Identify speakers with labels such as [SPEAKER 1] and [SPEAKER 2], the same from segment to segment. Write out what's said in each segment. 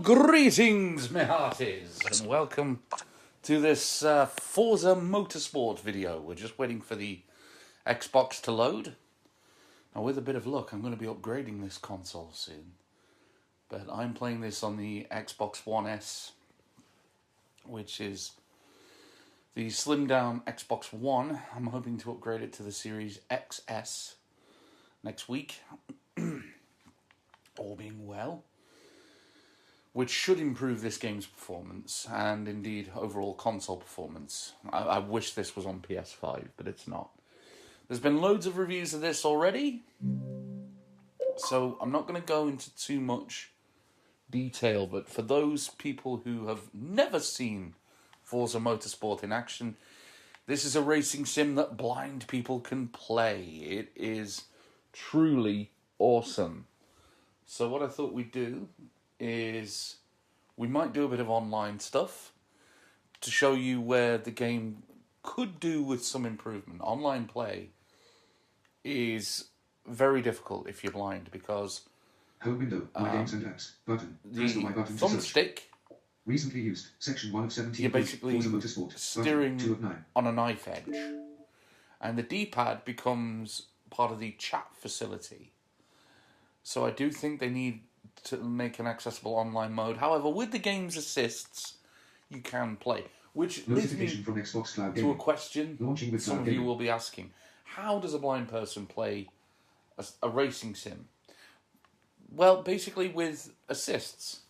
[SPEAKER 1] Greetings, my hearties, and welcome to this Forza Motorsport video. We're just waiting for the Xbox to load. Now, with a bit of luck, I'm going to be upgrading this console soon. But I'm playing this on the Xbox One S, which is the slimmed down Xbox One. I'm hoping to upgrade it to the Series XS next week, all being well, which should improve this game's performance and indeed overall console performance. I wish this was on PS5, but it's not. There's been loads of reviews of this already, so I'm not going to go into too much detail, but for those people who have never seen Forza Motorsport in action, this is a racing sim that blind people can play. It is truly awesome. So what I thought we'd do is we might do a bit of online stuff to show you where the game could do with some improvement. Online play is very difficult if you're blind because
[SPEAKER 2] Home window, my games and apps, button,
[SPEAKER 1] the
[SPEAKER 2] button
[SPEAKER 1] thumbstick,
[SPEAKER 2] recently used, section 1 of 17,
[SPEAKER 1] you're basically
[SPEAKER 2] Motorsport,
[SPEAKER 1] steering
[SPEAKER 2] button, 2 of 9.
[SPEAKER 1] on a knife edge, and the D-pad becomes part of the chat facility. So I do think they need to make an accessible online mode. However, with the game's assists, you can play. Which leads me
[SPEAKER 2] From Xbox Cloud
[SPEAKER 1] to a question
[SPEAKER 2] launching with
[SPEAKER 1] some
[SPEAKER 2] Cloud
[SPEAKER 1] of you
[SPEAKER 2] Gaming.
[SPEAKER 1] will be asking. How does a blind person play a racing sim? Well, basically with assists.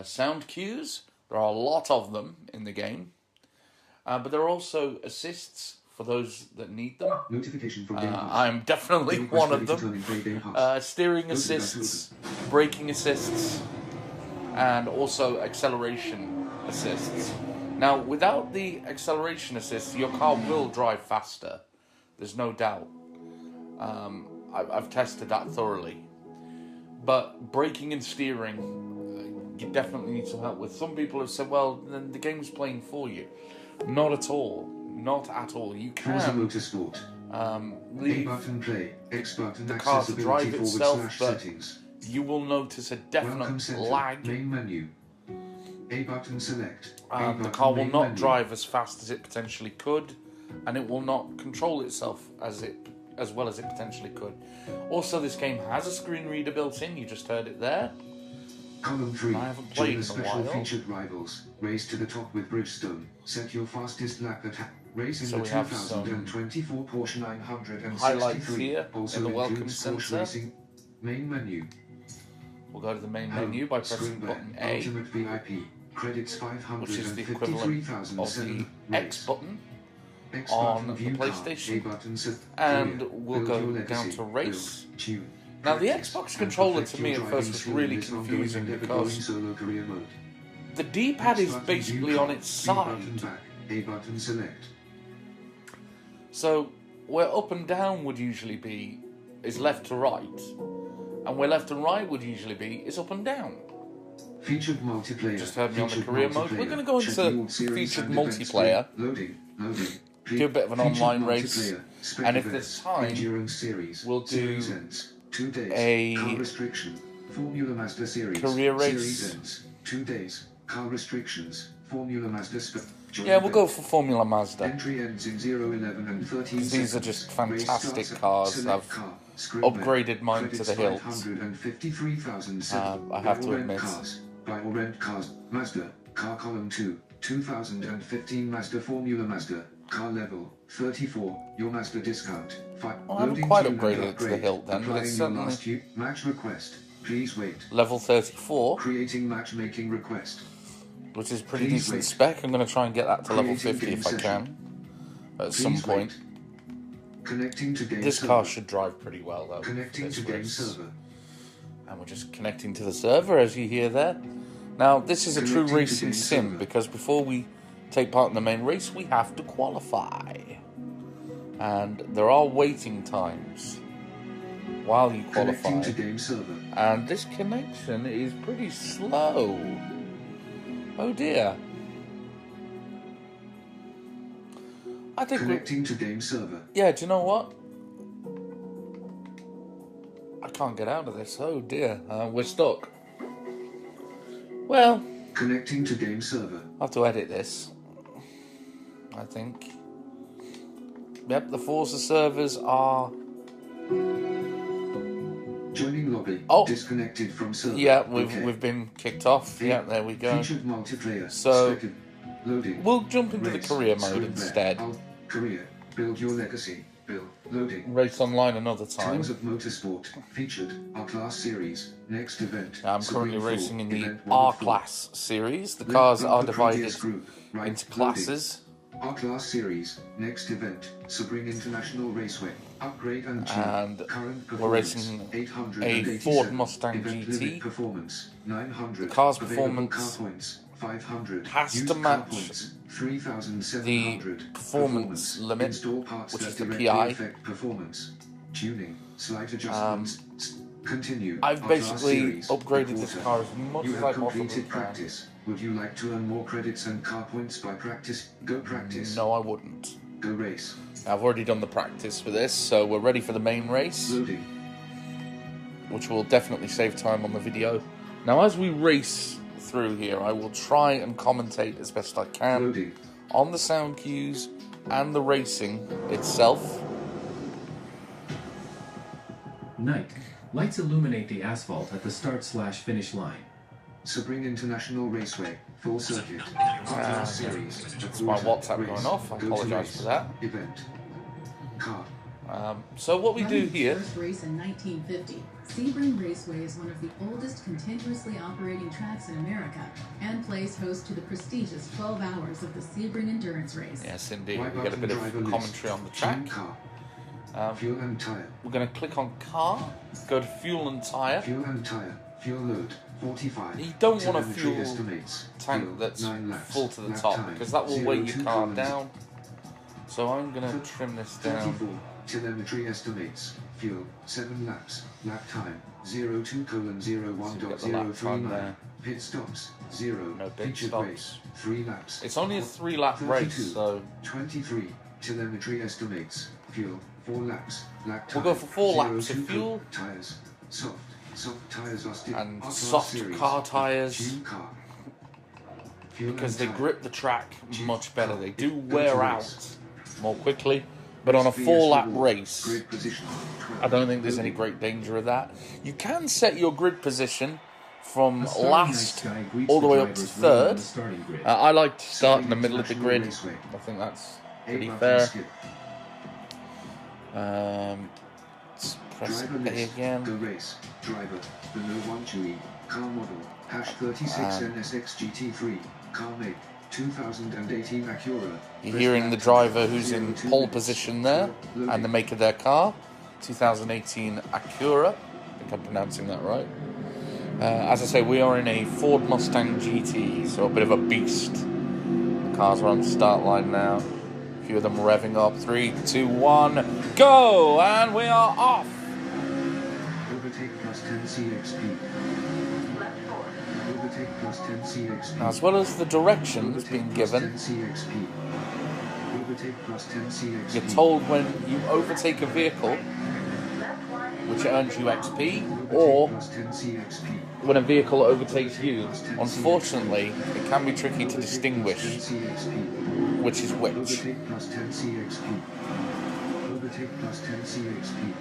[SPEAKER 1] Sound cues, there are a lot of them in the game. But there are also assists for those that need them.
[SPEAKER 2] Notification from
[SPEAKER 1] I'm definitely one of them. Steering assists, braking assists, and also acceleration assists. Now, without the acceleration assists, your car will drive faster. There's no doubt. I've tested that thoroughly. But braking and steering, you definitely need some help with. Some people have said, well, then the game's playing for you. Not at all. Not at all. You can leave the car to drive itself, but you will notice a definite lag.
[SPEAKER 2] Main menu. A button select.
[SPEAKER 1] The car will not drive as fast as it potentially could, and it will not control itself as well as it potentially could. Also, this game has a screen reader built in. You just heard it there.
[SPEAKER 2] Column 3.
[SPEAKER 1] I haven't played in a
[SPEAKER 2] special
[SPEAKER 1] while.
[SPEAKER 2] Featured rivals. Race to the top with Bridgestone. Set your fastest lap at race in
[SPEAKER 1] So
[SPEAKER 2] the
[SPEAKER 1] we have
[SPEAKER 2] 2024 Porsche 963.
[SPEAKER 1] highlights here
[SPEAKER 2] also
[SPEAKER 1] in the welcome
[SPEAKER 2] includes Porsche
[SPEAKER 1] center.
[SPEAKER 2] Racing. Main menu.
[SPEAKER 1] We'll go to the main
[SPEAKER 2] Home.
[SPEAKER 1] menu by pressing
[SPEAKER 2] Screen
[SPEAKER 1] button
[SPEAKER 2] back.
[SPEAKER 1] A,
[SPEAKER 2] Ultimate VIP. Credits
[SPEAKER 1] which is the equivalent of the X button
[SPEAKER 2] X
[SPEAKER 1] on
[SPEAKER 2] button,
[SPEAKER 1] the
[SPEAKER 2] view
[SPEAKER 1] PlayStation,
[SPEAKER 2] car. A button set.
[SPEAKER 1] and
[SPEAKER 2] Career.
[SPEAKER 1] we'll
[SPEAKER 2] Build
[SPEAKER 1] go
[SPEAKER 2] your
[SPEAKER 1] down
[SPEAKER 2] legacy.
[SPEAKER 1] to race.
[SPEAKER 2] Build. Tune.
[SPEAKER 1] Now, the
[SPEAKER 2] Practice
[SPEAKER 1] Xbox
[SPEAKER 2] and
[SPEAKER 1] controller
[SPEAKER 2] perfect
[SPEAKER 1] to me
[SPEAKER 2] your
[SPEAKER 1] at first
[SPEAKER 2] driving
[SPEAKER 1] was
[SPEAKER 2] skill
[SPEAKER 1] really
[SPEAKER 2] in this ongoing
[SPEAKER 1] confusing
[SPEAKER 2] and
[SPEAKER 1] because
[SPEAKER 2] ever-growing solo career mode.
[SPEAKER 1] the D-pad is
[SPEAKER 2] X button,
[SPEAKER 1] basically
[SPEAKER 2] view
[SPEAKER 1] on
[SPEAKER 2] car.
[SPEAKER 1] its
[SPEAKER 2] B button
[SPEAKER 1] side.
[SPEAKER 2] back. A button select.
[SPEAKER 1] So where up and down would usually be is left to right, and where left and right would usually be is up and down.
[SPEAKER 2] Featured multiplayer.
[SPEAKER 1] Just heard me on the
[SPEAKER 2] Featured
[SPEAKER 1] career mode. We're going to go into
[SPEAKER 2] scheduled series
[SPEAKER 1] featured
[SPEAKER 2] and events.
[SPEAKER 1] multiplayer,
[SPEAKER 2] Loading.
[SPEAKER 1] do a bit of an
[SPEAKER 2] Featured
[SPEAKER 1] online race,
[SPEAKER 2] multiplayer. Spec
[SPEAKER 1] and if
[SPEAKER 2] events.
[SPEAKER 1] there's time,
[SPEAKER 2] Endurance series.
[SPEAKER 1] we'll do
[SPEAKER 2] Series ends. 2 days.
[SPEAKER 1] a
[SPEAKER 2] Car restriction. Formula Mazda series.
[SPEAKER 1] career race.
[SPEAKER 2] Series ends. 2 days. Car restrictions. Formula Mazda spec.
[SPEAKER 1] Yeah, we'll go for Formula Mazda.
[SPEAKER 2] Entry ends in 0:11 and 13
[SPEAKER 1] These are
[SPEAKER 2] seconds.
[SPEAKER 1] just
[SPEAKER 2] Race
[SPEAKER 1] fantastic
[SPEAKER 2] starts at
[SPEAKER 1] cars.
[SPEAKER 2] select
[SPEAKER 1] I've
[SPEAKER 2] car. Screen back.
[SPEAKER 1] upgraded mine to
[SPEAKER 2] Credits
[SPEAKER 1] the hilt.
[SPEAKER 2] 553,007.
[SPEAKER 1] I have to
[SPEAKER 2] Buy or rent
[SPEAKER 1] admit.
[SPEAKER 2] Cars. Buy or rent cars. Mazda. Car column 2. 2015 Mazda Formula Mazda. Car level 34. Your Mazda discount.
[SPEAKER 1] Well, I haven't quite upgraded it to the hilt then, but
[SPEAKER 2] Applying
[SPEAKER 1] it's
[SPEAKER 2] your
[SPEAKER 1] certainly
[SPEAKER 2] last match request. Please wait.
[SPEAKER 1] level 34,
[SPEAKER 2] Creating matchmaking request.
[SPEAKER 1] which is pretty
[SPEAKER 2] Please
[SPEAKER 1] decent
[SPEAKER 2] wait.
[SPEAKER 1] spec. I'm going to try and get that to level
[SPEAKER 2] Creating
[SPEAKER 1] 50
[SPEAKER 2] game
[SPEAKER 1] if I
[SPEAKER 2] session.
[SPEAKER 1] can at some
[SPEAKER 2] Please
[SPEAKER 1] point.
[SPEAKER 2] wait. Connecting to game
[SPEAKER 1] This
[SPEAKER 2] server.
[SPEAKER 1] car should drive pretty well though.
[SPEAKER 2] Connecting
[SPEAKER 1] this
[SPEAKER 2] to game
[SPEAKER 1] race.
[SPEAKER 2] server.
[SPEAKER 1] And we're just connecting to the server, as you hear there. Now, this is a true
[SPEAKER 2] Connecting to
[SPEAKER 1] racing
[SPEAKER 2] game
[SPEAKER 1] sim,
[SPEAKER 2] server.
[SPEAKER 1] because before we take part in the main race, we have to qualify. And there are waiting times while you qualify.
[SPEAKER 2] Connecting to game server.
[SPEAKER 1] And this connection is pretty slow. Oh dear. I think
[SPEAKER 2] Connecting to game server.
[SPEAKER 1] yeah, do you know what? I can't get out of this. Oh dear. We're stuck. Well,
[SPEAKER 2] Connecting to game server.
[SPEAKER 1] I'll have to edit this, I think. Yep, the Forza servers are...
[SPEAKER 2] Joining lobby.
[SPEAKER 1] Oh.
[SPEAKER 2] Disconnected from server.
[SPEAKER 1] Yeah,
[SPEAKER 2] Okay.
[SPEAKER 1] we've been kicked off. Yeah, there we go.
[SPEAKER 2] Featured multiplayer.
[SPEAKER 1] So,
[SPEAKER 2] loading.
[SPEAKER 1] We'll jump into the
[SPEAKER 2] Race.
[SPEAKER 1] career mode
[SPEAKER 2] Screen
[SPEAKER 1] instead.
[SPEAKER 2] back. Career. Build your legacy. Build. Loading.
[SPEAKER 1] Race online another time.
[SPEAKER 2] Tons of motorsport. Featured. R-Class series. Next event.
[SPEAKER 1] I'm currently
[SPEAKER 2] Supreme
[SPEAKER 1] racing in the
[SPEAKER 2] Event 1 of 4.
[SPEAKER 1] R-Class series. The cars are
[SPEAKER 2] the
[SPEAKER 1] divided
[SPEAKER 2] previous group. Right.
[SPEAKER 1] into classes.
[SPEAKER 2] R-Class series. Next event. Sebring International Raceway. Upgrade and tune.
[SPEAKER 1] And
[SPEAKER 2] Current
[SPEAKER 1] we're
[SPEAKER 2] performance,
[SPEAKER 1] racing a
[SPEAKER 2] 887.
[SPEAKER 1] Ford Mustang
[SPEAKER 2] Event
[SPEAKER 1] GT.
[SPEAKER 2] limit performance 900.
[SPEAKER 1] The car's
[SPEAKER 2] Available
[SPEAKER 1] performance
[SPEAKER 2] car points 500.
[SPEAKER 1] has to
[SPEAKER 2] Used car
[SPEAKER 1] match
[SPEAKER 2] points, 3,700.
[SPEAKER 1] the performance limit,
[SPEAKER 2] Install parts
[SPEAKER 1] which
[SPEAKER 2] that
[SPEAKER 1] is the
[SPEAKER 2] directly
[SPEAKER 1] PI.
[SPEAKER 2] affect performance. Tuning. Slight adjustments. Continue.
[SPEAKER 1] I've
[SPEAKER 2] R-Class
[SPEAKER 1] basically
[SPEAKER 2] series,
[SPEAKER 1] upgraded
[SPEAKER 2] the
[SPEAKER 1] this
[SPEAKER 2] quarter.
[SPEAKER 1] car as much
[SPEAKER 2] You
[SPEAKER 1] as
[SPEAKER 2] have
[SPEAKER 1] I possibly
[SPEAKER 2] completed
[SPEAKER 1] can.
[SPEAKER 2] practice. Would you like to earn more credits and car points by practice? Go practice.
[SPEAKER 1] No, I wouldn't.
[SPEAKER 2] Go race.
[SPEAKER 1] I've already done the practice for this, so we're ready for the main race,
[SPEAKER 2] Loading.
[SPEAKER 1] which will definitely save time on the video. Now, as we race through here, I will try and commentate as best I can
[SPEAKER 2] Loading.
[SPEAKER 1] on the sound cues and the racing itself.
[SPEAKER 3] Night. Lights illuminate the asphalt at the start/finish line.
[SPEAKER 2] Sebring International Raceway. Full circuit. R-Class series.
[SPEAKER 1] It's my WhatsApp going off. I
[SPEAKER 2] Go to
[SPEAKER 1] apologise
[SPEAKER 2] race.
[SPEAKER 1] for that.
[SPEAKER 2] Event. Car.
[SPEAKER 1] So what we do
[SPEAKER 4] Running its
[SPEAKER 1] here...
[SPEAKER 4] first race in 1950, Sebring Raceway is one of the oldest continuously operating tracks in America and plays host to the prestigious 12 hours of the Sebring Endurance Race.
[SPEAKER 1] Yes, indeed.
[SPEAKER 2] Right
[SPEAKER 1] We get a bit of
[SPEAKER 2] button, driver
[SPEAKER 1] commentary
[SPEAKER 2] list.
[SPEAKER 1] on the track.
[SPEAKER 2] Tune car. Fuel and tire.
[SPEAKER 1] We're going to click on car, go to fuel and tyre.
[SPEAKER 2] Fuel and tire. Fuel load. 45.
[SPEAKER 1] You don't want a
[SPEAKER 2] Telemetry
[SPEAKER 1] fuel
[SPEAKER 2] estimates.
[SPEAKER 1] tank
[SPEAKER 2] Fuel,
[SPEAKER 1] that's
[SPEAKER 2] 9 laps.
[SPEAKER 1] full to the
[SPEAKER 2] Lap
[SPEAKER 1] top,
[SPEAKER 2] time,
[SPEAKER 1] because that will weigh
[SPEAKER 2] 02
[SPEAKER 1] your car
[SPEAKER 2] columns.
[SPEAKER 1] down. So I'm going to trim this down.
[SPEAKER 2] 34. Telemetry estimates. Fuel. 7 laps. Lap time. 02:01.039.
[SPEAKER 1] there.
[SPEAKER 2] Pit stops. 0.
[SPEAKER 1] No pit
[SPEAKER 2] Featured
[SPEAKER 1] stops.
[SPEAKER 2] race. 3 laps.
[SPEAKER 1] It's only a 3-lap
[SPEAKER 2] 32.
[SPEAKER 1] race, so
[SPEAKER 2] 23. Telemetry estimates. Fuel. 4 laps. Lap
[SPEAKER 1] We'll
[SPEAKER 2] time.
[SPEAKER 1] go for 4 laps of
[SPEAKER 2] 02
[SPEAKER 1] fuel.
[SPEAKER 2] Tires. Soft. Soft tires are still
[SPEAKER 1] And
[SPEAKER 2] R-Class
[SPEAKER 1] soft
[SPEAKER 2] series.
[SPEAKER 1] car tyres,
[SPEAKER 2] Tune car. Fuel
[SPEAKER 1] because
[SPEAKER 2] and
[SPEAKER 1] they
[SPEAKER 2] tire.
[SPEAKER 1] grip the track much better. They do
[SPEAKER 2] Go to
[SPEAKER 1] wear
[SPEAKER 2] race.
[SPEAKER 1] out more quickly, but on a
[SPEAKER 2] VS
[SPEAKER 1] 4-lap
[SPEAKER 2] reward.
[SPEAKER 1] race,
[SPEAKER 2] Grid position. 12.
[SPEAKER 1] I don't think there's any great danger of that. You can set your grid position from
[SPEAKER 3] A starry
[SPEAKER 1] last
[SPEAKER 3] night sky greets
[SPEAKER 1] all the way up to
[SPEAKER 3] drivers running on
[SPEAKER 1] third.
[SPEAKER 3] the starting grid.
[SPEAKER 1] I like to start in the middle of the
[SPEAKER 2] International
[SPEAKER 1] grid.
[SPEAKER 2] Raceway.
[SPEAKER 1] I think that's
[SPEAKER 2] 8
[SPEAKER 1] pretty
[SPEAKER 2] button
[SPEAKER 1] fair.
[SPEAKER 2] skip.
[SPEAKER 1] Let's press
[SPEAKER 2] Driver
[SPEAKER 1] A
[SPEAKER 2] list.
[SPEAKER 1] again.
[SPEAKER 2] Go race. Driver. The No 1 Chewy. Car model. Hash 36 NSX GT3. Car make. 2018 Acura.
[SPEAKER 1] You're hearing the driver who's in pole position there, and the make of their car, 2018 Acura. I think I'm pronouncing that right. As I say, we are in a Ford Mustang GT, so a bit of a beast. The cars are on the start line now. A few of them revving up. 3, 2, 1, go! And we are off!
[SPEAKER 2] Overtake plus 10 CXP. Overtake plus 10 CXP.
[SPEAKER 1] Now, as well as the directions
[SPEAKER 2] Overtake
[SPEAKER 1] being
[SPEAKER 2] plus
[SPEAKER 1] given,
[SPEAKER 2] 10 CXP. Overtake plus 10 CXP.
[SPEAKER 1] you're told when you overtake a vehicle, which earns you XP, or
[SPEAKER 2] Overtake plus 10 CXP.
[SPEAKER 1] when a vehicle overtakes you. Unfortunately, it can be tricky to
[SPEAKER 2] Overtake
[SPEAKER 1] distinguish
[SPEAKER 2] plus 10 CXP.
[SPEAKER 1] which is which.
[SPEAKER 2] Overtake plus 10 CXP. Overtake plus 10 CXP.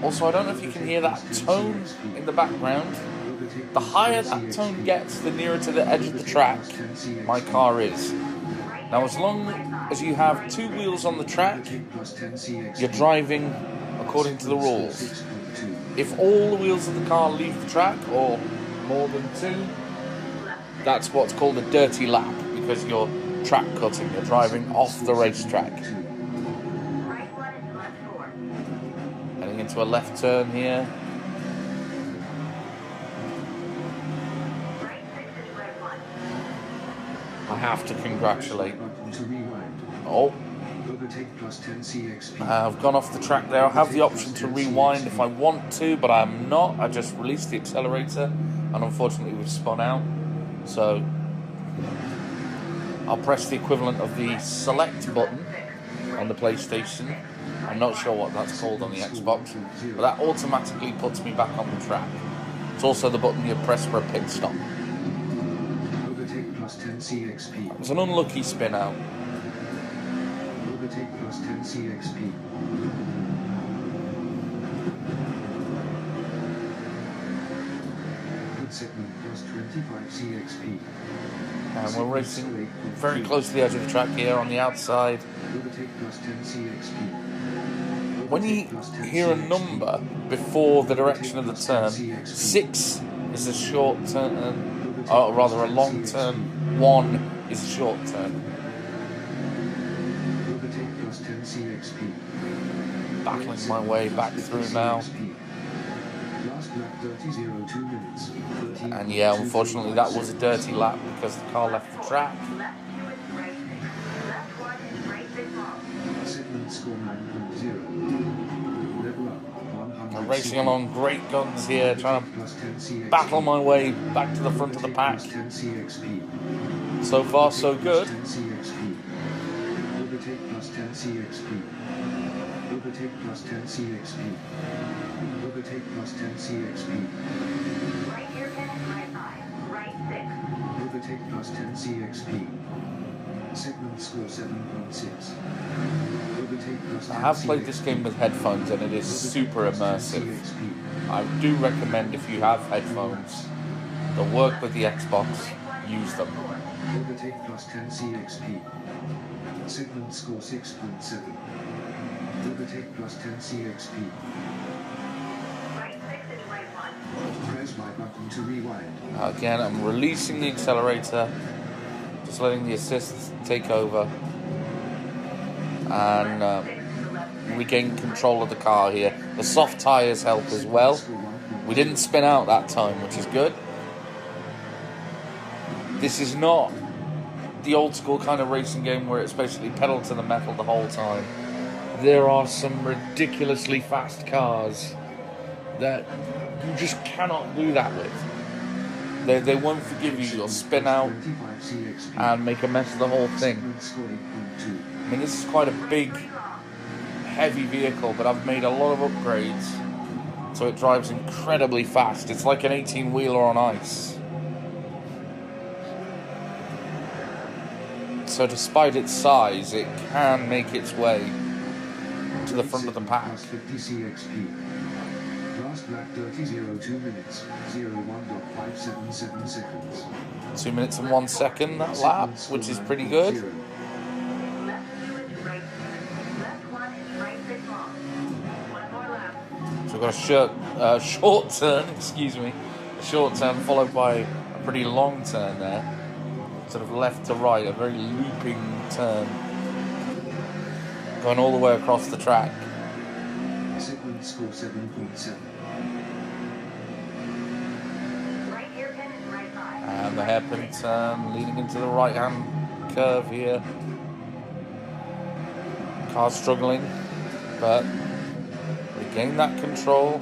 [SPEAKER 1] Also, I don't know if you can hear that tone in the background. The higher that tone gets, the nearer to the edge of the track my car is. Now, as long as you have 2 wheels on the track, you're driving according to the rules. If all the wheels of the car leave the track, or more than 2, that's what's called a dirty lap, because you're track cutting, you're driving off the racetrack. Heading into a left turn here. I have to congratulate. Oh,
[SPEAKER 2] Overtake plus 10 CXP.
[SPEAKER 1] I've gone off the track there. I have the option to rewind if I want to, but I'm not. I just released the accelerator, and unfortunately we've spun out. So I'll press the equivalent of the select button on the PlayStation. I'm not sure what that's called on the Xbox, but that automatically puts me back on the track. It's also the button you press for a pit stop.
[SPEAKER 2] 10 CXP.
[SPEAKER 1] It was an unlucky spin out.
[SPEAKER 2] Overtake plus 10 CXP. Good segment plus 25 CXP.
[SPEAKER 1] And we're racing very close to the edge of the track here on the outside.
[SPEAKER 2] Overtake plus 10 CXP.
[SPEAKER 1] When you hear a number before the direction of the turn, 6 is a short turn, or rather a long turn, 1 is a short turn.
[SPEAKER 2] Overtake plus 10 CXP.
[SPEAKER 1] Battling my way back through now.
[SPEAKER 2] Last lap 30:02 minutes. 13.
[SPEAKER 1] And yeah, unfortunately that was a dirty lap because the car left the track.
[SPEAKER 2] Segment score 9.0. Level up.
[SPEAKER 1] I'm racing along great guns here, trying
[SPEAKER 2] Plus 10 CXP.
[SPEAKER 1] to battle my way back to the front of the pack.
[SPEAKER 2] Plus 10 CXP.
[SPEAKER 1] So far so good.
[SPEAKER 2] 10 CXP. Overtake plus 10 CXP. Overtake plus 10 CXP. Overtake plus 10 CXP.
[SPEAKER 5] Right here, Ken, right 5, right 6.
[SPEAKER 2] Overtake plus 10 CXP. Segment score 7.6. Overtake plus 10
[SPEAKER 1] I have played
[SPEAKER 2] CXP.
[SPEAKER 1] this game with headphones and it is super immersive. I do recommend if you have headphones that work with the Xbox, use them.
[SPEAKER 2] Overtake plus 10 CXP. Segment score 6.7. Overtake plus 10 CXP.
[SPEAKER 5] Right 6 and right 1.
[SPEAKER 2] Press my button to rewind.
[SPEAKER 1] Again, I'm releasing the accelerator, just letting the assists take over, and regain control of the car here. The soft tyres help as well. We didn't spin out that time, which is good. This is not the old school kind of racing game where it's basically pedal to the metal the whole time. There are some ridiculously fast cars that you just cannot do that with. They won't forgive you. You'll spin out
[SPEAKER 2] 25 CXP.
[SPEAKER 1] and make a mess of the whole thing.
[SPEAKER 2] Segment score 8.2.
[SPEAKER 1] I mean, this is quite a big, heavy vehicle, but I've made a lot of upgrades, so it drives incredibly fast. It's like an 18-wheeler on ice. So despite its size, it can make its way to the front of the pack.
[SPEAKER 2] Plus 50 CXP. Last lap 30:02 minutes. 01.577 seconds.
[SPEAKER 1] 2 minutes and 1 second that lap, which is pretty good.
[SPEAKER 5] Left 2 is right 7. Left 1 is right 6 long. 1 more lap.
[SPEAKER 1] So we've got a short turn, excuse me, a short turn followed by a pretty long turn there, sort of left to right, a very looping turn, going all the way across the track.
[SPEAKER 2] Segment score 7.7.
[SPEAKER 5] Right here, Ken, is right 5.
[SPEAKER 1] And the hairpin turn leading into the right-hand curve here. Car struggling, but regain that control.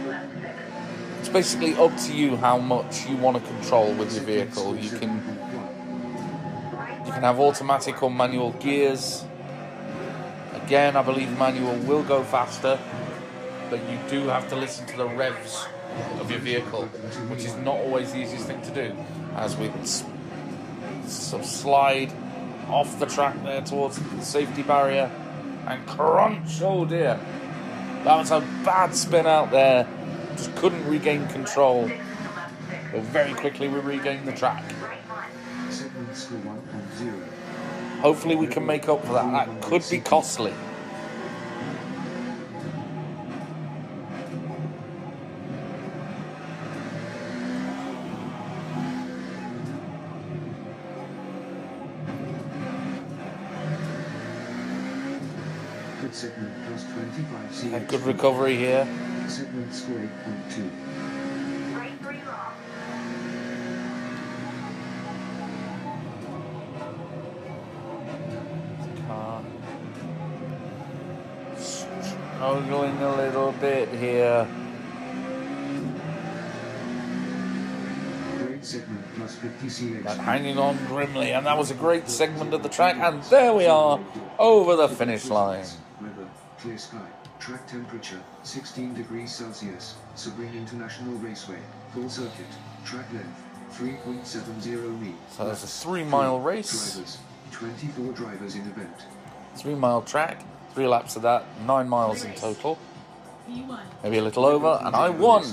[SPEAKER 5] Left 6.
[SPEAKER 1] It's basically up to you how much you want to control with your vehicle. You can have automatic or manual gears. Again, I believe manual will go faster, but you do have to listen to the revs of your vehicle, which is not always the easiest thing to do. As we sort of slide off the track there towards the safety barrier and crunch. Oh dear, that was a bad spin out there. Just couldn't regain control, but very quickly we regained the track.
[SPEAKER 2] Segment score 1.0.
[SPEAKER 1] Hopefully we can make up for that. That could be costly.
[SPEAKER 2] Good segment plus 25
[SPEAKER 1] A
[SPEAKER 2] CXP.
[SPEAKER 1] good recovery here.
[SPEAKER 2] Segment score 8.2.
[SPEAKER 5] Right 3 long.
[SPEAKER 1] Car struggling a little bit here.
[SPEAKER 2] Great segment plus 50 CXP.
[SPEAKER 1] But hanging on grimly, and that was a great segment of the track, and there we are, over the finish line.
[SPEAKER 2] Weather, clear sky. Track temperature, 16 degrees Celsius. Sebring International Raceway. Full circuit. Track length, 3.70 meters.
[SPEAKER 1] So there's a 3-mile race.
[SPEAKER 2] Drivers. 24 drivers in event.
[SPEAKER 1] 3-mile track, 3 laps of that, 9 miles in total. Maybe a little over, and I won!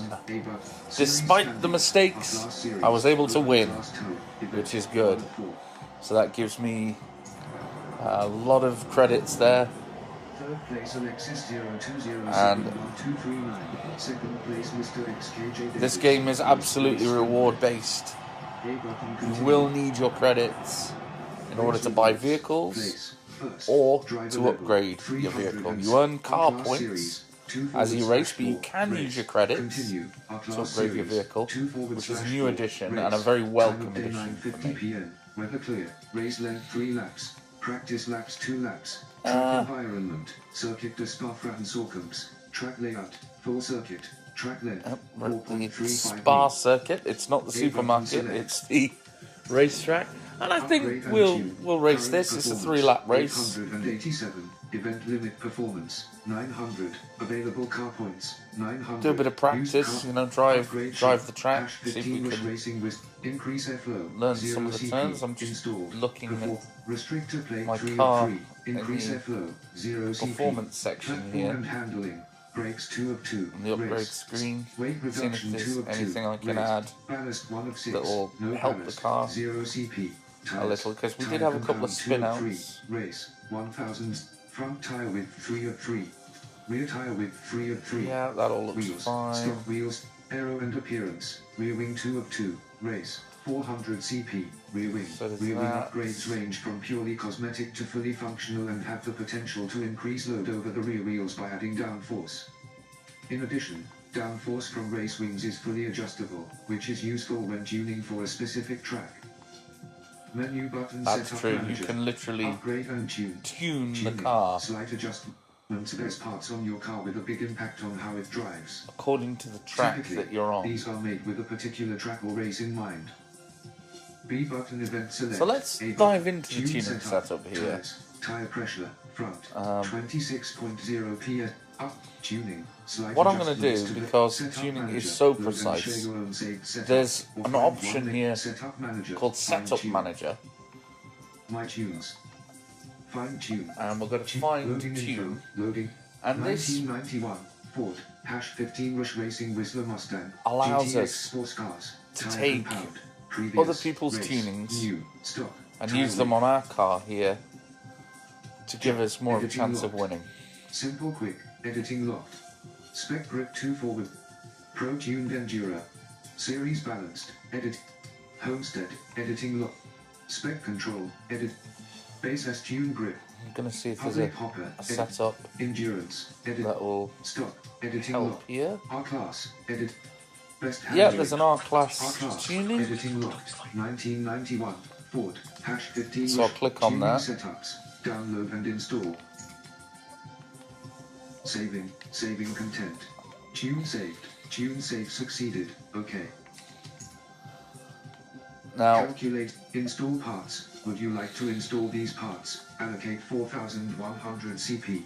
[SPEAKER 1] Despite the mistakes, I was able to win, which is good. So that gives me a lot of credits there.
[SPEAKER 2] Third place Alexis 020
[SPEAKER 1] And
[SPEAKER 2] 1239. Second place Mr. XKJ.
[SPEAKER 1] this game is absolutely reward based. You will need your credits in order to buy vehicles or to upgrade your vehicle. You earn car points as you race, but you can use your credits to upgrade your vehicle, which is a new addition and a very welcome addition for me.
[SPEAKER 2] Weather clear. Race length 3 laps. Practice laps 2 laps. Track environment. Circuit de Spa-Francorchamps. Track layout. Full circuit. Track length.
[SPEAKER 1] We're at the
[SPEAKER 2] 4.35
[SPEAKER 1] Spa
[SPEAKER 2] meters.
[SPEAKER 1] circuit. It's not the supermarket, it's the racetrack. And I think we'll race this. It's a 3-lap race.
[SPEAKER 2] 887. Event limit performance 900. Available car points 900.
[SPEAKER 1] Do a bit of practice, you know, drive the track, see if we can
[SPEAKER 2] racing with increase airflow.
[SPEAKER 1] learn some of the
[SPEAKER 2] 0
[SPEAKER 1] turns.
[SPEAKER 2] CP
[SPEAKER 1] I'm just
[SPEAKER 2] installed.
[SPEAKER 1] looking
[SPEAKER 2] Before, restrictor plate
[SPEAKER 1] my
[SPEAKER 2] 3
[SPEAKER 1] car
[SPEAKER 2] of 3. Increase
[SPEAKER 1] in the
[SPEAKER 2] airflow 0 CP.
[SPEAKER 1] performance section
[SPEAKER 2] Platform
[SPEAKER 1] here.
[SPEAKER 2] and handling. Brakes 2 of 2.
[SPEAKER 1] on the upgrade
[SPEAKER 2] Race.
[SPEAKER 1] screen,
[SPEAKER 2] Weight
[SPEAKER 1] seeing if
[SPEAKER 2] reduction
[SPEAKER 1] there's
[SPEAKER 2] 2 of 2.
[SPEAKER 1] anything I can
[SPEAKER 2] Race.
[SPEAKER 1] add
[SPEAKER 2] Ballast 1 of 6.
[SPEAKER 1] that will
[SPEAKER 2] no
[SPEAKER 1] help
[SPEAKER 2] ballast.
[SPEAKER 1] the car
[SPEAKER 2] 0 CP.
[SPEAKER 1] a little, because we did
[SPEAKER 2] Tire
[SPEAKER 1] have a couple of
[SPEAKER 2] compound 2 of 3.
[SPEAKER 1] spin-outs.
[SPEAKER 2] Race 1000. Front tire width 3 of 3. Rear tire width 3 of 3.
[SPEAKER 1] Yeah, that all looks
[SPEAKER 2] Wheels.
[SPEAKER 1] fine.
[SPEAKER 2] Stock wheels. Aero and appearance. Rear wing 2 of 2. Race 400 CP. Rear wing.
[SPEAKER 1] So there's
[SPEAKER 2] Rear wing
[SPEAKER 1] that.
[SPEAKER 2] upgrades range from purely cosmetic to fully functional and have the potential to increase load over the rear wheels by adding downforce. In addition, downforce from race wings is fully adjustable, which is useful when tuning for a specific track. Menu button
[SPEAKER 1] That's
[SPEAKER 2] setup
[SPEAKER 1] true,
[SPEAKER 2] manager.
[SPEAKER 1] you can literally
[SPEAKER 2] Upgrade and tune.
[SPEAKER 1] tune the
[SPEAKER 2] Tuning.
[SPEAKER 1] car
[SPEAKER 2] Slight adjustments. There's parts on your car with a big impact on how it drives.
[SPEAKER 1] according to the track
[SPEAKER 2] Typically,
[SPEAKER 1] that you're on.
[SPEAKER 2] These are made with a particular track or race in mind. B button event select.
[SPEAKER 1] So let's
[SPEAKER 2] A
[SPEAKER 1] dive
[SPEAKER 2] button.
[SPEAKER 1] into the
[SPEAKER 2] Tune
[SPEAKER 1] tuning
[SPEAKER 2] setup.
[SPEAKER 1] setup here.
[SPEAKER 2] Tires. Tire pressure. Front. 26.0 PS. Up. Tuning. Slight
[SPEAKER 1] What I'm gonna
[SPEAKER 2] adjustments
[SPEAKER 1] do,
[SPEAKER 2] to the
[SPEAKER 1] because
[SPEAKER 2] setup
[SPEAKER 1] tuning is
[SPEAKER 2] manager.
[SPEAKER 1] so
[SPEAKER 2] Load and
[SPEAKER 1] precise,
[SPEAKER 2] share your own saved setup,
[SPEAKER 1] there's
[SPEAKER 2] or
[SPEAKER 1] an
[SPEAKER 2] find
[SPEAKER 1] option
[SPEAKER 2] one
[SPEAKER 1] here
[SPEAKER 2] setup manager.
[SPEAKER 1] called
[SPEAKER 2] Fine
[SPEAKER 1] Setup
[SPEAKER 2] tune.
[SPEAKER 1] Manager,
[SPEAKER 2] My tunes. Fine tune.
[SPEAKER 1] and we're going to find tune.
[SPEAKER 2] Loading.
[SPEAKER 1] And this
[SPEAKER 2] 1991 Ford #15 Rush Racing Whistler Mustang
[SPEAKER 1] allows
[SPEAKER 2] GTX
[SPEAKER 1] us
[SPEAKER 2] sports cars,
[SPEAKER 1] to
[SPEAKER 2] tire
[SPEAKER 1] take
[SPEAKER 2] compound, previous,
[SPEAKER 1] other people's
[SPEAKER 2] race,
[SPEAKER 1] tunings
[SPEAKER 2] new, stock,
[SPEAKER 1] and
[SPEAKER 2] tire
[SPEAKER 1] use them
[SPEAKER 2] width,
[SPEAKER 1] on our car here to give us more of a
[SPEAKER 2] editing
[SPEAKER 1] chance of
[SPEAKER 2] locked.
[SPEAKER 1] winning.
[SPEAKER 2] Simple quick editing locked. Spec grip 2 forward. Pro tuned Endura. Series balanced. Edit. Homestead editing lock. Spec control edit. Base S tune grip.
[SPEAKER 1] I'm going to see if there's
[SPEAKER 2] Public hopper
[SPEAKER 1] a
[SPEAKER 2] edit.
[SPEAKER 1] setup
[SPEAKER 2] Endurance edit.
[SPEAKER 1] that will
[SPEAKER 2] Stock editing
[SPEAKER 1] help
[SPEAKER 2] locked.
[SPEAKER 1] here.
[SPEAKER 2] R class edit. Best
[SPEAKER 1] Yeah,
[SPEAKER 2] handling.
[SPEAKER 1] there's an R-Class
[SPEAKER 2] R-Class,
[SPEAKER 1] tuning.
[SPEAKER 2] editing locked, 1991, Ford, #15.
[SPEAKER 1] So I'll click on
[SPEAKER 2] tuning
[SPEAKER 1] that.
[SPEAKER 2] Setups, download and install. Saving content. Tune save succeeded, okay.
[SPEAKER 1] Now,
[SPEAKER 2] Calculate, install parts, would you like to install these parts, allocate 4100 CP.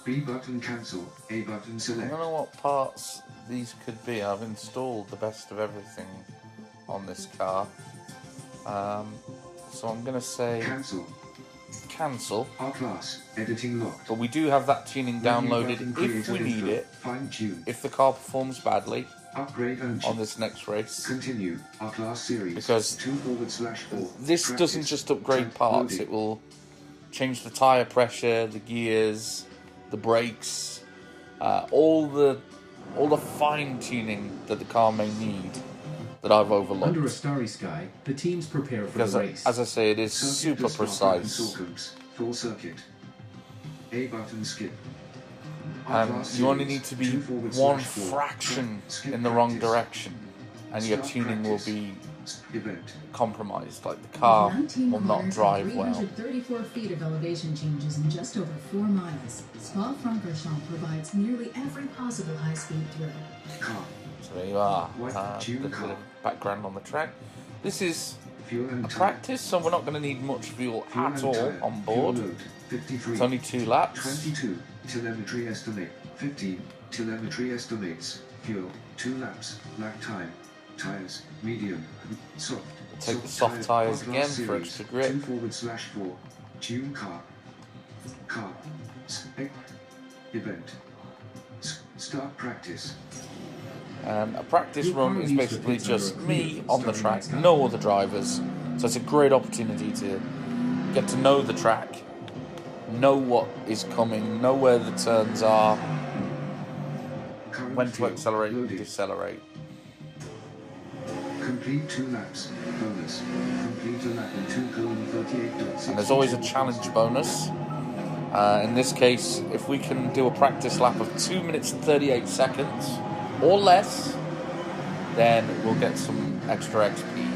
[SPEAKER 2] B button cancel, A button
[SPEAKER 1] I
[SPEAKER 2] select.
[SPEAKER 1] don't know what parts these could be. I've installed the best of everything on this car. So I'm going to say cancel,
[SPEAKER 2] R-Class, editing locked.
[SPEAKER 1] but we do have that tuning downloaded
[SPEAKER 2] Menu button,
[SPEAKER 1] if we
[SPEAKER 2] creator
[SPEAKER 1] need
[SPEAKER 2] info,
[SPEAKER 1] it.
[SPEAKER 2] Fine tune.
[SPEAKER 1] If the car performs badly
[SPEAKER 2] Upgrade and
[SPEAKER 1] on this next race.
[SPEAKER 2] continue. R-Class series.
[SPEAKER 1] Because
[SPEAKER 2] 2/4.
[SPEAKER 1] This doesn't just upgrade parts, it will change the tyre pressure, the gears, the brakes, all the fine tuning that the car may need that I've overlooked.
[SPEAKER 3] Under a starry sky, the teams prepare for
[SPEAKER 1] Because,
[SPEAKER 3] the race.
[SPEAKER 1] as I say, it is
[SPEAKER 2] Circuit
[SPEAKER 1] super
[SPEAKER 2] to Spa
[SPEAKER 1] precise.
[SPEAKER 2] Francorchamps, full circuit. A button skip.
[SPEAKER 1] And
[SPEAKER 2] R-Class
[SPEAKER 1] you only
[SPEAKER 2] series,
[SPEAKER 1] need to be
[SPEAKER 2] 2/4.
[SPEAKER 1] one fraction
[SPEAKER 2] Skip
[SPEAKER 1] in the wrong
[SPEAKER 2] practice.
[SPEAKER 1] direction, and your
[SPEAKER 2] Start
[SPEAKER 1] tuning will
[SPEAKER 2] practice.
[SPEAKER 1] be
[SPEAKER 2] Event.
[SPEAKER 1] compromised. Like the car
[SPEAKER 4] 19
[SPEAKER 1] will not
[SPEAKER 4] corners
[SPEAKER 1] drive
[SPEAKER 4] and
[SPEAKER 1] well.
[SPEAKER 4] 334 feet of elevation changes in just over 4 miles. Spa-Francorchamps provides nearly every possible high-speed thrill.
[SPEAKER 2] Car.
[SPEAKER 1] So there you are.
[SPEAKER 2] White
[SPEAKER 1] A
[SPEAKER 2] tune
[SPEAKER 1] little bit
[SPEAKER 2] car.
[SPEAKER 1] of background on the track. This is
[SPEAKER 2] Fuel and
[SPEAKER 1] a
[SPEAKER 2] tire.
[SPEAKER 1] practice, so we're not going to need much fuel
[SPEAKER 2] Fuel
[SPEAKER 1] at
[SPEAKER 2] and
[SPEAKER 1] all
[SPEAKER 2] tire.
[SPEAKER 1] on board.
[SPEAKER 2] Fuel load, 53.
[SPEAKER 1] It's only 2 laps.
[SPEAKER 2] 22. Telemetry estimate. 15. Telemetry estimates. Fuel. 2 laps. Lap time. Tires, medium, soft.
[SPEAKER 1] Take the soft tyres again for extra grip.
[SPEAKER 2] 2/4. Tune car. Car. Event. Start practice.
[SPEAKER 1] And a practice run is basically just me on the track, no other drivers. So it's a great opportunity to get to know the track, know what is coming, know where the turns are, when to accelerate and decelerate.
[SPEAKER 2] Complete 2 laps. Bonus. Complete a lap in 2:38.6.
[SPEAKER 1] And there's always a challenge bonus. In this case, if we can do a practice lap of 2 minutes and 38 seconds or less, then we'll get some extra XP.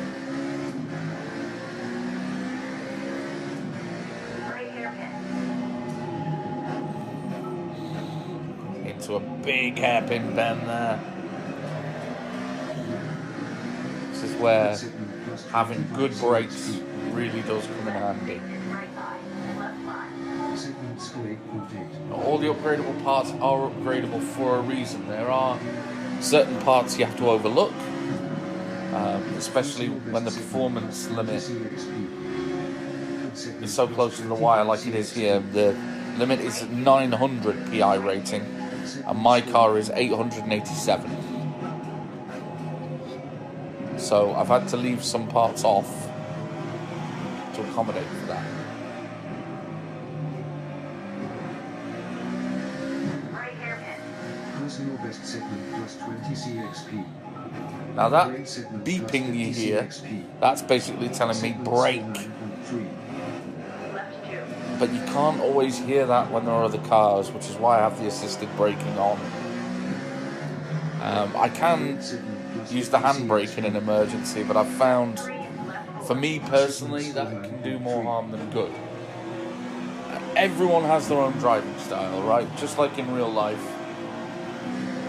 [SPEAKER 5] Right hairpin.
[SPEAKER 1] Into a big hairpin bend there. This is where having good brakes really does come in handy.
[SPEAKER 5] Right 5. Left 5.
[SPEAKER 2] Segment score 8.8.
[SPEAKER 1] All the upgradable parts are upgradable for a reason. There are certain parts you have to overlook, especially when the performance limit is so close to the wire like it is here. The limit is 900 PI rating, and my car is 887. So I've had to leave some parts off to accommodate for that.
[SPEAKER 5] Right hairpin.
[SPEAKER 2] Personal best segment plus 20 CXP.
[SPEAKER 1] Now that
[SPEAKER 2] Grade segment plus
[SPEAKER 1] beeping
[SPEAKER 2] 50
[SPEAKER 1] you hear,
[SPEAKER 2] CXP.
[SPEAKER 1] that's basically telling me
[SPEAKER 2] Segment score
[SPEAKER 1] brake.
[SPEAKER 2] 9.3.
[SPEAKER 5] Left 2.
[SPEAKER 1] But you can't always hear that when there are other cars, which is why I have the assisted braking on. I can use the handbrake in an emergency, but I've found,
[SPEAKER 5] 3. Left 4.
[SPEAKER 1] for me personally, that it can do more harm than good. Everyone has their own driving style, right? Just like in real life,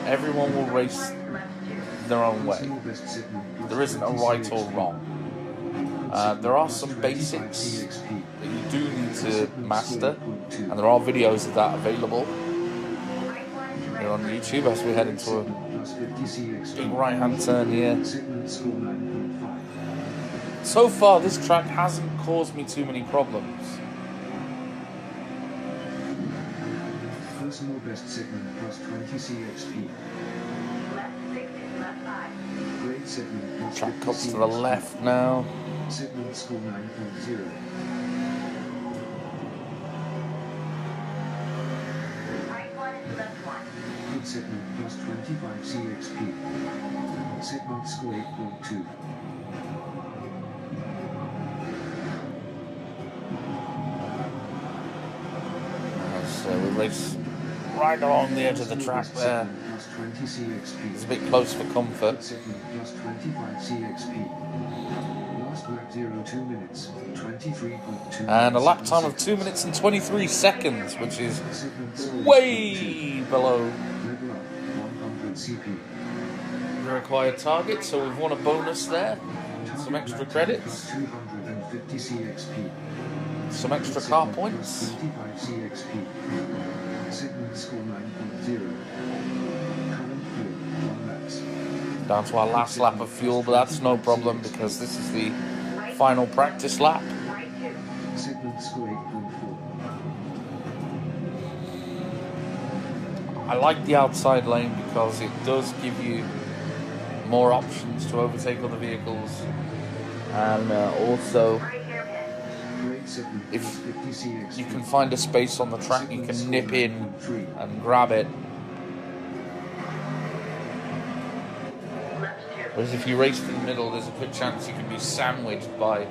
[SPEAKER 1] everyone will race
[SPEAKER 5] Left 2.
[SPEAKER 1] their own way.
[SPEAKER 2] Personal best segment plus
[SPEAKER 1] There isn't a
[SPEAKER 2] 20
[SPEAKER 1] right or
[SPEAKER 2] CXP.
[SPEAKER 1] wrong. There are some basics that you do need to master, and there are videos of that available
[SPEAKER 5] Right 1
[SPEAKER 1] here on YouTube as we head into a
[SPEAKER 2] Plus 50 CXP.
[SPEAKER 1] big right-hand turn here.
[SPEAKER 2] Segment score 9.5.
[SPEAKER 1] So far, this track hasn't caused me too many problems.
[SPEAKER 2] Personal best segment plus 20 CXP.
[SPEAKER 5] Left 6. Left 5.
[SPEAKER 2] Grade segment plus
[SPEAKER 1] Track
[SPEAKER 2] 50
[SPEAKER 1] cuts to the
[SPEAKER 2] CXP.
[SPEAKER 1] left now.
[SPEAKER 2] Segment score 9.0.
[SPEAKER 5] Right 1 is left 1.
[SPEAKER 2] Good segment plus 25 CXP. Segment score 8.2.
[SPEAKER 1] So we race right along the edge of the track there.
[SPEAKER 2] Segment plus 20 CXP.
[SPEAKER 1] It's a bit close for comfort.
[SPEAKER 2] Segment plus 25 CXP. Last lap 2 minutes, 23.2.
[SPEAKER 1] And a lap time of 2 minutes and 23 seconds, which is
[SPEAKER 2] Segment score
[SPEAKER 1] way below
[SPEAKER 2] level up 100 CP.
[SPEAKER 1] the required target. So we've won a bonus there. Some extra credits,
[SPEAKER 2] 250 CXP.
[SPEAKER 1] some extra car points.
[SPEAKER 2] 25 CXP. Segment score 9.0. Current fuel 1 laps.
[SPEAKER 1] Down to our last lap of fuel, but that's no problem because this is the final practice lap.
[SPEAKER 5] Right 2.
[SPEAKER 2] Segment score 8.4.
[SPEAKER 1] I like the outside lane because it does give you more options to overtake other vehicles, and also
[SPEAKER 5] Right hairpin.
[SPEAKER 2] Grade segment
[SPEAKER 1] if
[SPEAKER 2] plus 50 CXP.
[SPEAKER 1] you can find a space on the track, you can nip in and grab it.
[SPEAKER 5] Left 2.
[SPEAKER 1] Whereas if you race in the middle, there's a good chance you can be sandwiched by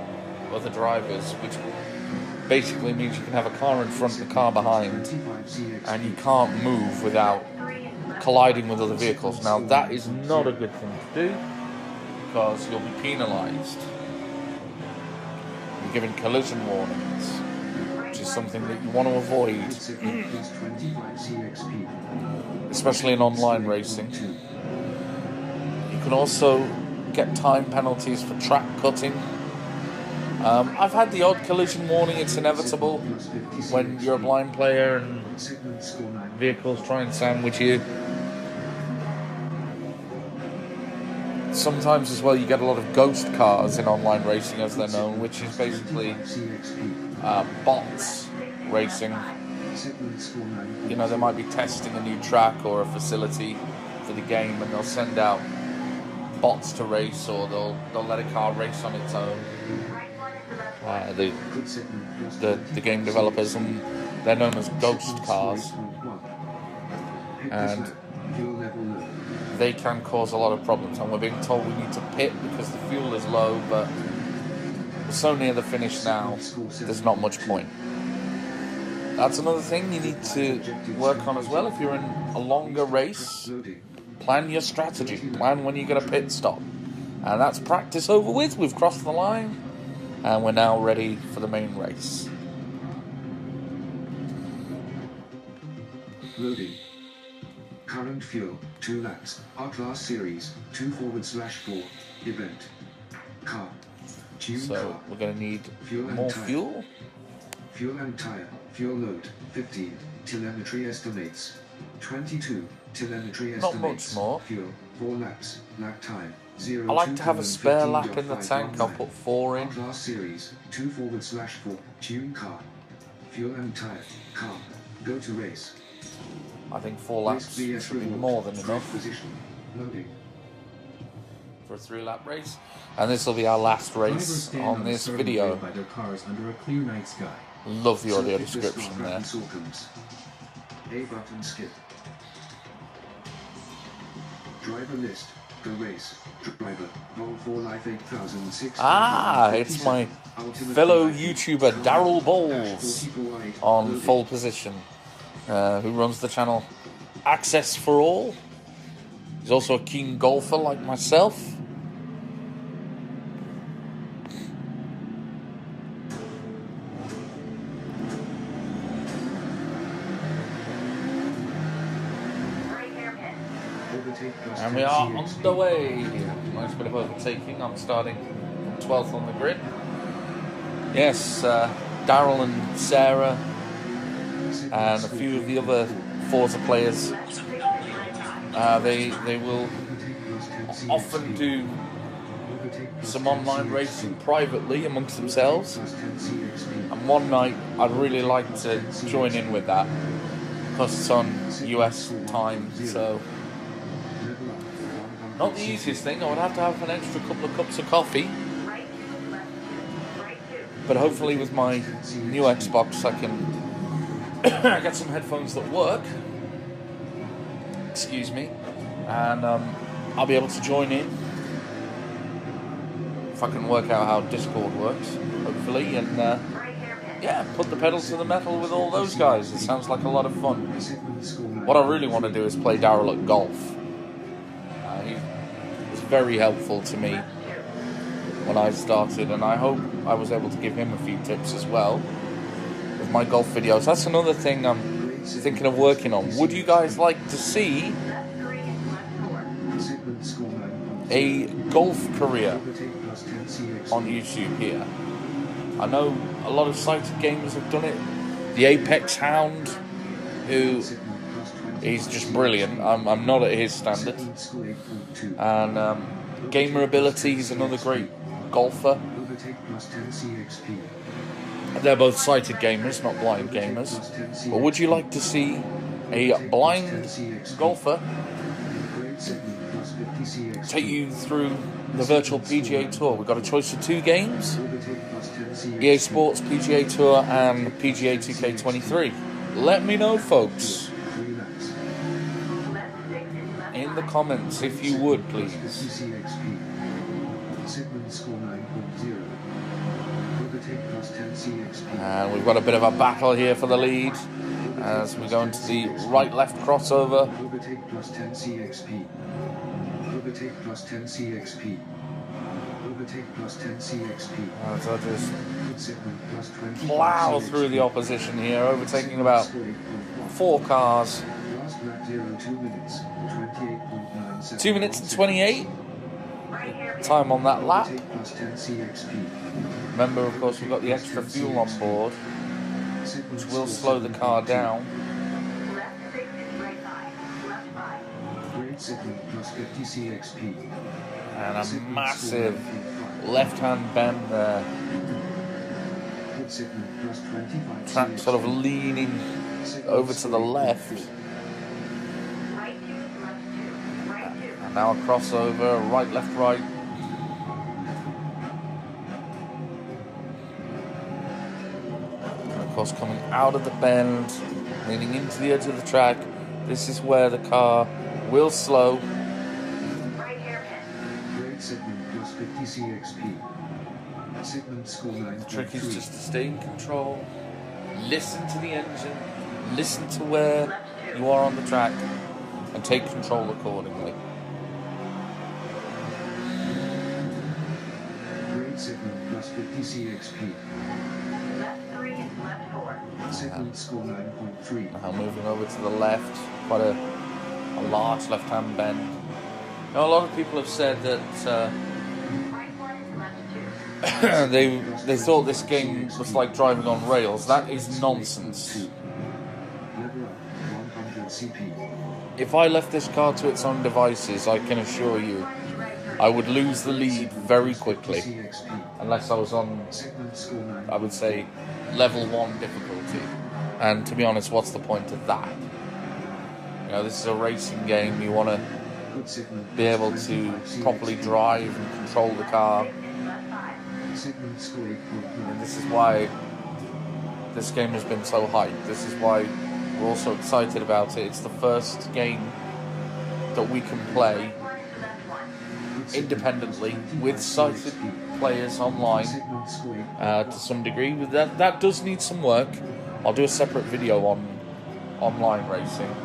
[SPEAKER 1] other drivers, which basically means you can have a car in front and a car behind,
[SPEAKER 2] 25 CXP.
[SPEAKER 1] and you can't move without
[SPEAKER 5] 3 is left.
[SPEAKER 1] colliding with other vehicles. Now that is not a good thing to do because you'll be penalised. You're given collision warnings, which is something that you want to avoid,
[SPEAKER 2] Good segment plus 25 CXP.
[SPEAKER 1] especially in online racing. You can also get time penalties for track cutting. I've had the odd collision warning, it's inevitable
[SPEAKER 2] Plus 50
[SPEAKER 1] when you're a blind player and
[SPEAKER 2] Segment score 9.
[SPEAKER 1] vehicles try and sandwich you. sometimes as well you get a lot of ghost cars in online racing, as they're known, which is basically bots racing. You know, they might be testing a new track or a facility for the game, and they'll send out bots to race, or they'll let a car race on its own. The game developers, and they're known as ghost cars, and they can cause a lot of problems. And we're being told we need to pit because the fuel is low, but we're so near the finish now, there's not much point. That's another thing you need to work on as well. If you're in a longer race, plan your strategy. Plan when you're going to pit stop. And that's practice over with. We've crossed the line, and we're now ready for the main race.
[SPEAKER 2] Loading. Current fuel, 2 laps. R-Class Series, 2/4. Event. Car. Tune
[SPEAKER 1] So
[SPEAKER 2] car.
[SPEAKER 1] we're going to need
[SPEAKER 2] Fuel and
[SPEAKER 1] more
[SPEAKER 2] tire.
[SPEAKER 1] fuel.
[SPEAKER 2] Fuel and tire. Fuel load, 15. Telemetry estimates. 22. Telemetry
[SPEAKER 1] Not
[SPEAKER 2] estimates.
[SPEAKER 1] much more.
[SPEAKER 2] Fuel, 4 laps. Lap time, 0
[SPEAKER 1] I like to have a spare
[SPEAKER 2] 215.519.
[SPEAKER 1] lap in the tank. I'll put 4 in.
[SPEAKER 2] R-Class Series, 2/4. Tune car. Fuel and tire. Car. Go to race.
[SPEAKER 1] I think 4 laps should be more than enough
[SPEAKER 2] Position. Loading.
[SPEAKER 1] for a 3-lap race. And this will be our last
[SPEAKER 3] Drivers
[SPEAKER 1] race
[SPEAKER 3] stand
[SPEAKER 1] on
[SPEAKER 3] the
[SPEAKER 1] this
[SPEAKER 3] starting
[SPEAKER 1] video.
[SPEAKER 3] grid by their cars under a clear night sky.
[SPEAKER 1] Love the audio
[SPEAKER 2] Select
[SPEAKER 1] description
[SPEAKER 2] this
[SPEAKER 1] there.
[SPEAKER 2] button Sorkums. A button skip. Driver list. Go race. Driver. Vol 4 Life 8006.
[SPEAKER 1] Ah, it's my fellow YouTuber Daryl Bowles on Full Position, who runs the channel Access for All. He's also a keen golfer like myself. And we are on the way. Nice bit of overtaking. I'm starting from 12th on the grid. Yes, Daryl and Sarah and a few of the other Forza players, they will often do some online racing privately amongst themselves. And one night I'd really like to join in with that, because it's on US time, so not the easiest thing. I would have to have an extra couple of cups of coffee, but hopefully with my new Xbox I can get some headphones that work, excuse me, and I'll be able to join in if I can work out how Discord works, hopefully, and yeah, put the pedal to the metal with all those guys. It sounds like a lot of fun. What I really want to do is play Daryl at golf. He was very helpful to me when I started, and I hope I was able to give him a few tips as well with my golf videos. That's another thing I'm thinking of working on. Would you guys like to see a golf career on YouTube here? I know a lot of sighted gamers have done it. The Apex Hound, who is just brilliant. I'm not at his standard. And Gamer Ability is another great golfer. They're both sighted gamers, not blind gamers. But would you like to see a blind golfer take you through the virtual PGA Tour? We've got a choice of 2 games: EA Sports PGA Tour and PGA 2K23. Let me know, folks, in the comments if you would, please. And we've got a bit of a battle here for the lead as we go into the right-left crossover.
[SPEAKER 2] Overtake plus 10 CXP. Overtake plus 10 CXP. Overtake plus 10 CXP.
[SPEAKER 1] So I just plow through the opposition here, overtaking about 4 cars.
[SPEAKER 2] Last lap 0 2 minutes, 28.9 seconds.
[SPEAKER 1] 2 minutes and 28 time on that lap.
[SPEAKER 2] Overtake plus 10 CXP.
[SPEAKER 1] Remember, of course, we've got the extra fuel on board, which will slow the car down.
[SPEAKER 5] Left 6, right 5, left 5.
[SPEAKER 2] Grade 7 plus 50 CXP.
[SPEAKER 1] And a massive left-hand bend there. Track sort of leaning over to the left. And now a crossover, right, left, right. And of course, coming out of the bend, leaning into the edge of the track. This is where the car will slow. The trick is just to stay in control, listen to the engine, listen to where you are on the track, and take control accordingly.
[SPEAKER 2] Grade segment plus 50 CXP.
[SPEAKER 5] Left 3 and left 4.
[SPEAKER 2] Segment score 9.3.
[SPEAKER 1] Now moving over to the left, quite a large left-hand bend. Now, a lot of people have said that
[SPEAKER 5] Right 1 is left 2.
[SPEAKER 1] they thought this game was like driving on rails. That is nonsense.
[SPEAKER 2] Level up 100 CP.
[SPEAKER 1] If I left this car to its own devices, I can assure you, I would lose the lead very quickly.
[SPEAKER 2] CXP.
[SPEAKER 1] Unless I was on,
[SPEAKER 2] Segment score 9.
[SPEAKER 1] I would say, level 1 difficulty. And to be honest, what's the point of that? You know, this is a racing game. You want to
[SPEAKER 2] Good segment
[SPEAKER 1] be able
[SPEAKER 2] plus
[SPEAKER 1] to
[SPEAKER 2] 25
[SPEAKER 1] properly
[SPEAKER 2] CXP.
[SPEAKER 1] drive and control the car.
[SPEAKER 5] Left 5.
[SPEAKER 2] Segment score 8.9.
[SPEAKER 1] This is why this game has been so hyped. This is why we're all so excited about it. It's the first game that we can play
[SPEAKER 5] Right 1 is left 1.
[SPEAKER 1] independently with sighted players online
[SPEAKER 2] Segment score 8.1.
[SPEAKER 1] to some degree. That does need some work. I'll do a separate video on online racing.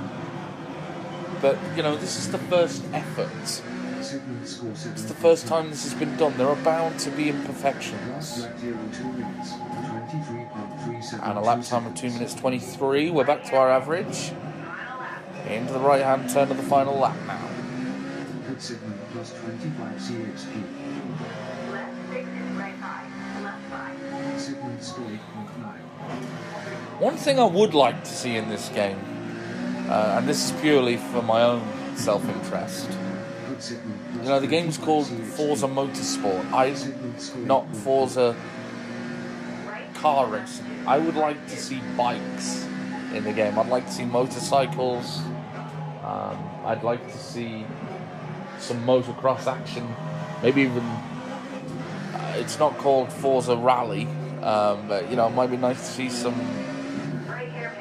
[SPEAKER 1] But, you know, this is the first effort.
[SPEAKER 2] Segment score
[SPEAKER 1] It's the first time this has been done. There are bound to be imperfections.
[SPEAKER 2] lap 0 2 minutes 23.37.
[SPEAKER 1] And a lap time of 2 minutes 23. We're back to our average.
[SPEAKER 5] Final lap.
[SPEAKER 1] Into the right-hand turn of the final lap now.
[SPEAKER 2] Good segment plus 25 CXP.
[SPEAKER 5] Left 6 is right 5. Left 5.
[SPEAKER 2] Segment score 8.9.
[SPEAKER 1] One thing I would like to see in this game, and this is purely for my own self-interest,
[SPEAKER 2] Good segment plus
[SPEAKER 1] you know, the game's
[SPEAKER 2] 25
[SPEAKER 1] called
[SPEAKER 2] CXP.
[SPEAKER 1] Forza Motorsport,
[SPEAKER 2] Segment score
[SPEAKER 1] not
[SPEAKER 2] 8.9.
[SPEAKER 1] Forza
[SPEAKER 5] Right
[SPEAKER 1] car racing. I would like to see bikes in the game. I'd like to see motorcycles. I'd like to see some motocross action. Maybe even it's not called Forza Rally, but you know, it might be nice to see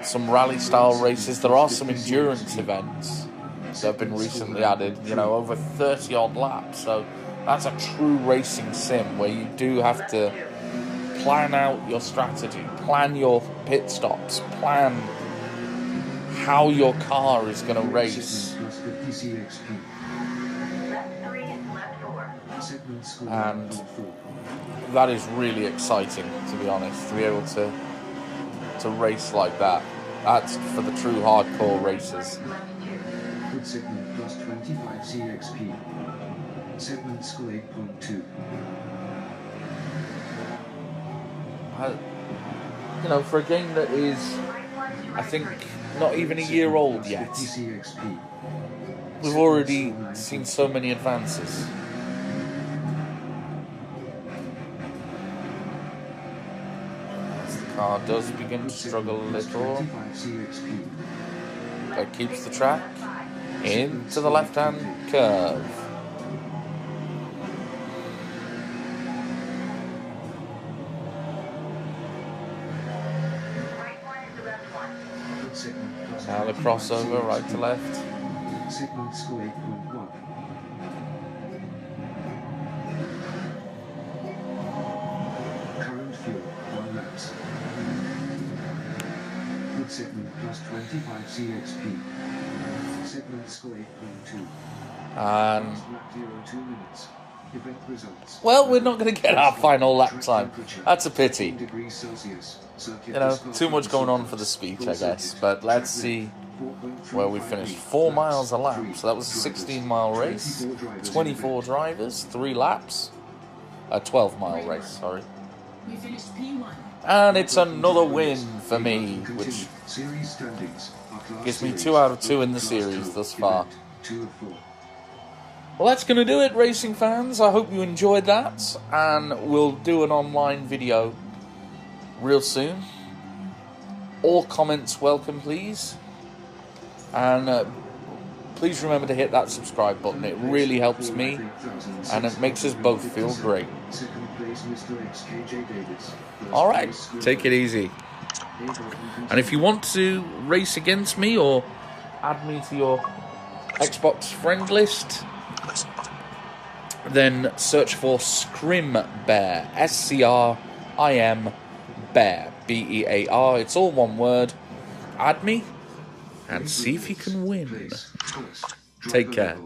[SPEAKER 1] some rally style races. There are some endurance events that have been recently added, you know, over 30 odd laps. So that's a true racing sim where you do have to plan out your strategy, plan your pit stops, plan how your car is going to race.
[SPEAKER 2] Segment plus 50 CXP.
[SPEAKER 5] Left 3 is left 4.
[SPEAKER 2] Segment score
[SPEAKER 1] And
[SPEAKER 2] 9.4.
[SPEAKER 1] That is really exciting, to be honest, to be able to race like that. That's for the true hardcore racers.
[SPEAKER 5] Left 2.
[SPEAKER 2] Good segment plus 25 CXP. Segment score 8.2.
[SPEAKER 1] You know, for a game that is,
[SPEAKER 5] Right 1 is
[SPEAKER 1] I
[SPEAKER 5] right
[SPEAKER 1] think,
[SPEAKER 5] 3.
[SPEAKER 1] not even a year old yet,
[SPEAKER 2] 50 CXP.
[SPEAKER 1] we've already seen so many advances. As the car does begin to struggle a little,
[SPEAKER 2] 25 CXP.
[SPEAKER 1] but keeps the track into the left-hand curve.
[SPEAKER 5] Right 1 is the left 1.
[SPEAKER 2] Good segment plus
[SPEAKER 1] Now the
[SPEAKER 2] 25
[SPEAKER 1] crossover, right to
[SPEAKER 2] CXP.
[SPEAKER 1] left.
[SPEAKER 2] Segment score 8.1. Current fuel 1 laps. Good segment plus 25 CXP. Segment score 8.2.
[SPEAKER 1] And
[SPEAKER 2] Lap 0 2 minutes. Event results.
[SPEAKER 1] well, we're not going to get our final lap
[SPEAKER 2] Track
[SPEAKER 1] time.
[SPEAKER 2] temperature,
[SPEAKER 1] That's a pity.
[SPEAKER 2] 10 degrees Celsius. Circuit
[SPEAKER 1] You know,
[SPEAKER 2] viscosity
[SPEAKER 1] too much going on
[SPEAKER 2] circuit.
[SPEAKER 1] for the speech,
[SPEAKER 2] Full
[SPEAKER 1] I guess.
[SPEAKER 2] circuit.
[SPEAKER 1] But let's
[SPEAKER 2] Track
[SPEAKER 1] see
[SPEAKER 2] length,
[SPEAKER 1] where we
[SPEAKER 2] 4.358
[SPEAKER 1] finished. 4 miles a lap.
[SPEAKER 2] Three
[SPEAKER 1] So that was a
[SPEAKER 2] drivers.
[SPEAKER 1] 16-mile race. 24 drivers, 3 laps. A 12-mile race, sorry.
[SPEAKER 4] We finished P1.
[SPEAKER 1] And it's another win for me,
[SPEAKER 2] Continue.
[SPEAKER 1] which
[SPEAKER 2] Series standings are class
[SPEAKER 1] gives me
[SPEAKER 2] series.
[SPEAKER 1] 2 out of 2 in the
[SPEAKER 2] Class
[SPEAKER 1] series
[SPEAKER 2] two.
[SPEAKER 1] thus far.
[SPEAKER 2] Event 2 of 4.
[SPEAKER 1] Well, that's going to do it, racing fans. I hope you enjoyed that, and we'll do an online video real soon. All comments welcome, please. And please remember to hit that subscribe button. It really helps me, and it makes us both feel great. Alright, take it easy. And if you want to race against me or add me to your Xbox friend list, then search for Scrim Bear, SCRIM Bear, BEAR. It's all one word. Add me and see if you can win. Take care.